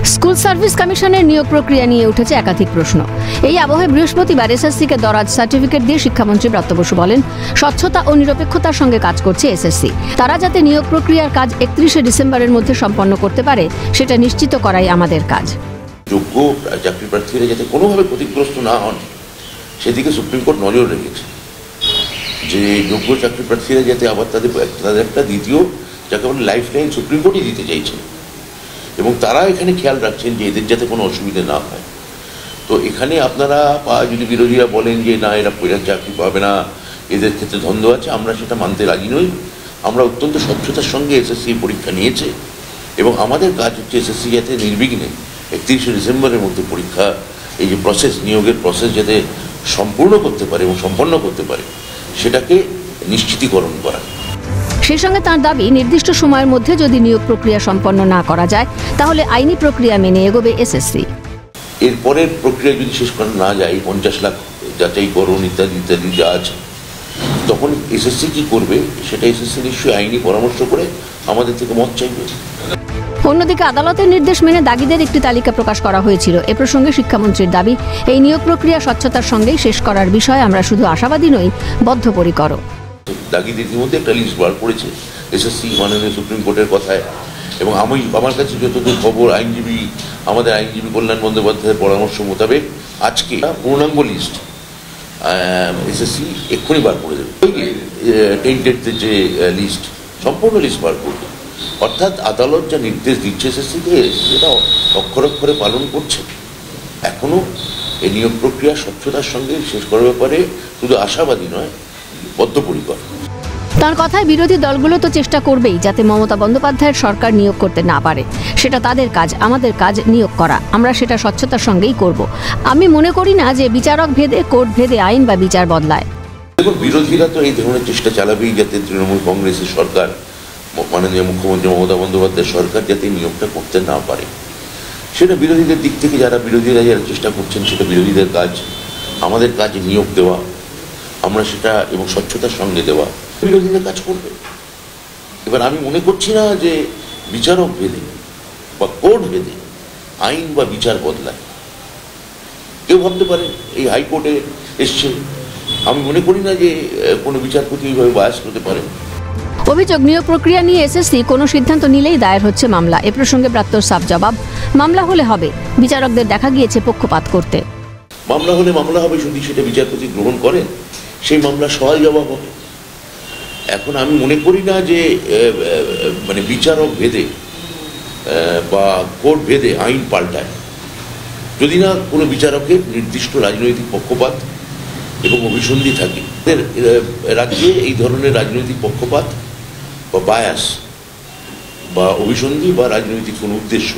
School service কমিশনের নিয়োগ প্রক্রিয়া নিয়ে উঠেছে একাধিক প্রশ্ন। এই আবহে বৃহস্পতিবার এসএসসিকে দরাজ সার্টিফিকেট দিয়ে শিক্ষামন্ত্রী ব্রাত্য বসু বলেন, স্বচ্ছতা ও নিরপেক্ষতার সঙ্গে কাজ করছে এসএসসি। তারা যাতে নিয়োগ প্রক্রিয়ার কাজ 31শে ডিসেম্বরের মধ্যে সম্পন্ন করতে পারে সেটা নিশ্চিত করাই আমাদের কাজ। যোগ্য চাকরি প্রার্থীরা যাতে কোনোভাবে ক্ষতিগ্রস্ত না হন সেদিকে সুপ্রিম কোর্ট নজর রেখেছে, যে যোগ্য চাকরি প্রার্থীরা যাতে আবার তাদের একটা দ্বিতীয় যাকে বলে লাইফ লাইন সুপ্রিম কোর্টই দিতে চাইছেন, এবং তারা এখানে খেয়াল রাখছেন যে এদের যাতে কোনো অসুবিধা না হয়। তো এখানে আপনারা যদি বিরোধীরা বলেন যে না এরা চাকরি পাবে না, এদের ক্ষেত্রে দ্বন্দ্ব আছে, আমরা সেটা মানতে রাজি নই। আমরা অত্যন্ত স্বচ্ছতার সঙ্গে এসএসসি পরীক্ষা নিয়েছে এবং আমাদের কাজ হচ্ছে এসএসসি যাতে নির্বিঘ্নে 31শে ডিসেম্বরের মধ্যে পরীক্ষা এই যে প্রসেস, নিয়োগের প্রসেস যাতে সম্পূর্ণ করতে পারে এবং সম্পন্ন করতে পারে সেটাকে নিশ্চিতীকরণ করা। সেই সঙ্গে তার দাবি, নির্দিষ্ট সময়ের মধ্যে যদি নিয়োগ প্রক্রিয়া সম্পন্ন না করা যায় তাহলে আইনি প্রক্রিয়া মেনে এগোবে এসএসসি। এরপরের প্রক্রিয়া যদি শেষ করা না যায়, 50 লাখ যাচাইকরণ ইত্যাদি ইত্যাদি যা আছে, তখন এসএসসি কি করবে সেটা এসএসসি নিশ্চয়ই আইনি পরামর্শ করে আমাদের থেকে মত চাইবে। অন্যদিকে আদালতের নির্দেশ মেনে দাগিদের একটি তালিকা প্রকাশ করা হয়েছিল। এ প্রসঙ্গে শিক্ষামন্ত্রীর দাবি, এই নিয়োগ প্রক্রিয়া স্বচ্ছতার সঙ্গেই শেষ করার বিষয়ে আমরা শুধু আশাবাদী নই, বদ্ধপরিকর। দাগিদের ইতিমধ্যে একটা লিস্ট বার করেছে এসএসসি মাননীয় সুপ্রিম কোর্টের কথায়, এবং আমার কাছে যতদূর খবর আমাদের আইনজীবী কল্যাণ বন্দ্যোপাধ্যায়ের পরামর্শ মোতাবেক আজকে পূর্ণাঙ্গ লিস্ট এসএসসি এক্ষুনি বার করে দেবে। টেন্টেডদের যে লিস্ট, সম্পূর্ণ লিস্ট বার করবে। অর্থাৎ আদালত যা নির্দেশ দিচ্ছে এসএসসিকে সেটা অক্ষরে পালন করছে। এখনো এই নিয়োগ প্রক্রিয়া স্বচ্ছতার সঙ্গে শেষ করার ব্যাপারে শুধু আশাবাদী নয়, বদ্ধপরিকর। তার কথায় বিরোধী দলগুলো তো চেষ্টা করবেই যাতে মমতা বন্দ্যোপাধ্যায়ের সরকার নিয়োগ করতে না পারে। সেটা তাদের কাজ, আমাদের কাজ নিয়োগ করা। আমরা সেটা স্বচ্ছতার সঙ্গেই করব। আমি মনে করি না যে বিচারক ভেদে, কোর্ট ভেদে আইন বা বিচার বদলায়। দেখুন, বিরোধীরা তো এই ধরনের চেষ্টা চালাবেই যাতে তৃণমূল কংগ্রেসের সরকার, মাননীয় মুখ্যমন্ত্রী মমতা বন্দ্যোপাধ্যায়ের সরকার যাতে নিয়োগটা করতে না পারে। সেটা বিরোধীদের দিক থেকে যারা চেষ্টা করছেন সেটা বিরোধীদের কাজ। আমাদের কাজ নিয়োগ দেওয়া, আমরা সেটা এবং স্বচ্ছতার সঙ্গে দেওয়া। বিরোধীদের কাজ করবে। এবার আমি মনে করছি না যে বিচারক ভেদে বা কোর্ট ভেদে আইন বা বিচার বদলায়। কেউ ভাবতে পারে এই হাইকোর্টে এসছে, আমি মনে করি না যে কোনো বিচারপতি এইভাবে বায়াস করতে পারে। অভিযোগ, নিয়োগ প্রক্রিয়া নিয়ে এসএসসি কোনো সিদ্ধান্ত নিলেই দায়ের হচ্ছে মামলা। এ প্রসঙ্গে ব্রাত্যর সাফ জবাব, মামলা হলে হবে, বিচারকদের দেখা গিয়েছে পক্ষপাত করতে। মামলা হলে মামলা হবে, যদি সেটা বিচারপতি গ্রহণ করেন সেই মামলা সওয়াল জবাব হবে। এখন আমি মনে করি না যে মানে বিচারক ভেদে বা কোর্ট ভেদে আইন পাল্টায়, যদি না কোনো বিচারকের নির্দিষ্ট রাজনৈতিক পক্ষপাত এবং অভিসন্ধি থাকে। রাজ্যে এই ধরনের রাজনৈতিক পক্ষপাত বা বায়াস বা অভিসন্ধি বা রাজনৈতিক কোনো উদ্দেশ্য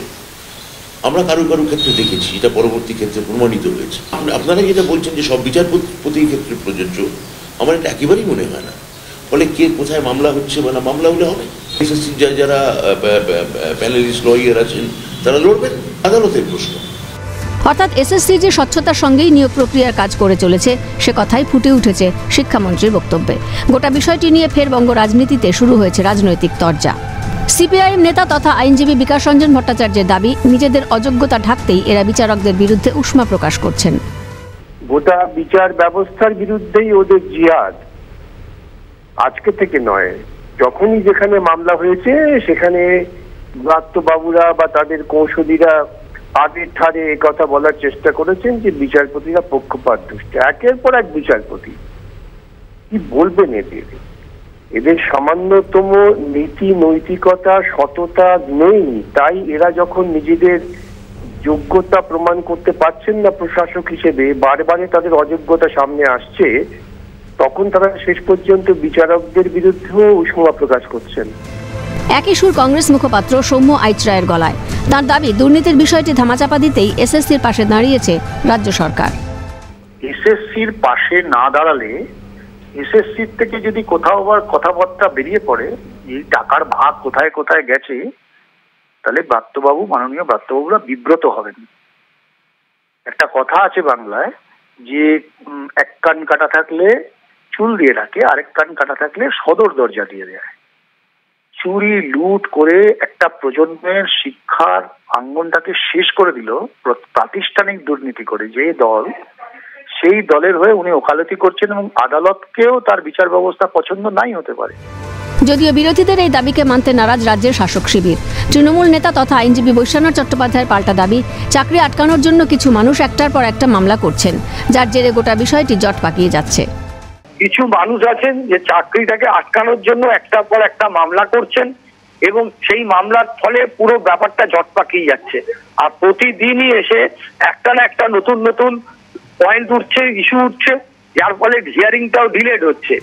আমরা কারো ক্ষেত্রে দেখেছি, এটা পরবর্তী ক্ষেত্রে প্রমাণিত হয়েছে। আপনারা যেটা বলছেন যে সব বিচারপতির ক্ষেত্রে প্রযোজ্য, আমার এটা একেবারেই মনে হয় না। ফলে কে কোথায় মামলা হচ্ছে বা না, মামলা হলে হবে। এসএসসির যারা প্যানেলিস্ট লয়ার আছেন তারা লড়বেন, আদালতের প্রশ্ন। অর্থাৎ এসএসসি যে স্বচ্ছতার সঙ্গেই নিয়োগ প্রক্রিয়ার কাজ করে চলেছে সে কথাই ফুটে উঠেছে শিক্ষামন্ত্রীর বক্তব্যে। গোটা বিষয়টি নিয়ে ফের বঙ্গ রাজনীতিতে শুরু হয়েছে রাজনৈতিক তরজা। সিপিআইএম নেতা তথা আইনজীবী বিকাশ রঞ্জন ভট্টাচার্যের দাবি, নিজেদের অযোগ্যতা ঢাকতেই এরা বিচারকদের বিরুদ্ধে উষ্মা প্রকাশ করছেন। গোটা বিচার ব্যবস্থার বিরুদ্ধেই ওদের জিহাদ আজকে থেকে নয়, যখনই যেখানে মামলা হয়েছে সেখানে ব্রাত্যবাবুরা বা তাদের কৌশলীরা আগে ঠাড়ে কথা বলার চেষ্টা করেছেন যে বিচারপতিরা পক্ষপাত দুষ্ট। একের পর এক বিচারপতি, কি বলবেন এদের সামান্যতম নীতি নৈতিকতা সততা নেই। তাই এরা যখন নিজেদের যোগ্যতা প্রমাণ করতে পারছেন না প্রশাসক হিসেবে, বারবারে তাদের অযোগ্যতা সামনে আসছে, তখন তারা শেষ পর্যন্ত বিচারকদের বিরুদ্ধেও উষ্মা প্রকাশ করছেন। একই সুর কংগ্রেস মুখপাত্র সৌম্য আইচরায়ের গলায়। তার দাবি, দুর্নীতির বিষয়টি ধামাচাপা দিতেই এসএসসির পাশে দাঁড়িয়েছে রাজ্য সরকার। এসএসসির পাশে না দাঁড়ালে, এসএসসির থেকে যদি কোথাও আবার কথাবার্তা বেরিয়ে পড়ে এই টাকার ভাগ কোথায় কোথায় গেছে, তাহলে মাননীয় ব্রাত্যবাবুরা বিব্রত হবেন। একটা কথা আছে বাংলায় যে এক কান কাটা থাকলে চুল দিয়ে রাখে, আরেক কান কাটা থাকলে সদর দরজা দিয়ে দেয়। চুরি লুট করে একটা প্রজন্মের শিক্ষার প্রাঙ্গণটাকে শেষ করে দিল প্রাতিষ্ঠানিক দুর্নীতি করে। যে দল, সেই দলের হয়ে উনি ওকালতি করছেন এবং আদালতকেও তার বিচার ব্যবস্থা পছন্দ নাই হতে পারে। যদিও বিরোধীদের এই দাবিকে মানতে নারাজ রাজ্যের শাসক শিবির। তৃণমূল নেতা তথা আইনজীবী বৈশ্বনাথ চট্টোপাধ্যায়ের পাল্টা দাবি, চাকরি আটকানোর জন্য কিছু মানুষ একটার পর একটা মামলা করছেন, যার জেরে গোটা বিষয়টি জট পাকিয়ে যাচ্ছে। কিছু মানুষ আছেন যে চাকরিটাকে আটকানোর জন্য একটার পর একটা মামলা করছেন এবং সেই মামলার ফলে পুরো ব্যাপারটা জট পাকিয়ে যাচ্ছে। আর প্রতিদিনই এসে একটা না একটা নতুন নতুন পয়েন্ট উঠছে, ইস্যু উঠছে, যার ফলে হিয়ারিংটাও ডিলেড হচ্ছে।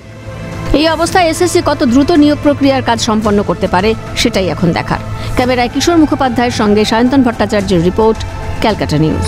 এই অবস্থায় এসএসসি কত দ্রুত নিয়োগ প্রক্রিয়ার কাজ সম্পন্ন করতে পারে সেটাই এখন দেখার। ক্যামেরায় কিশোর মুখোপাধ্যায়ের সঙ্গে সায়ন্তন ভট্টাচার্যের রিপোর্ট, ক্যালকাটা নিউজ।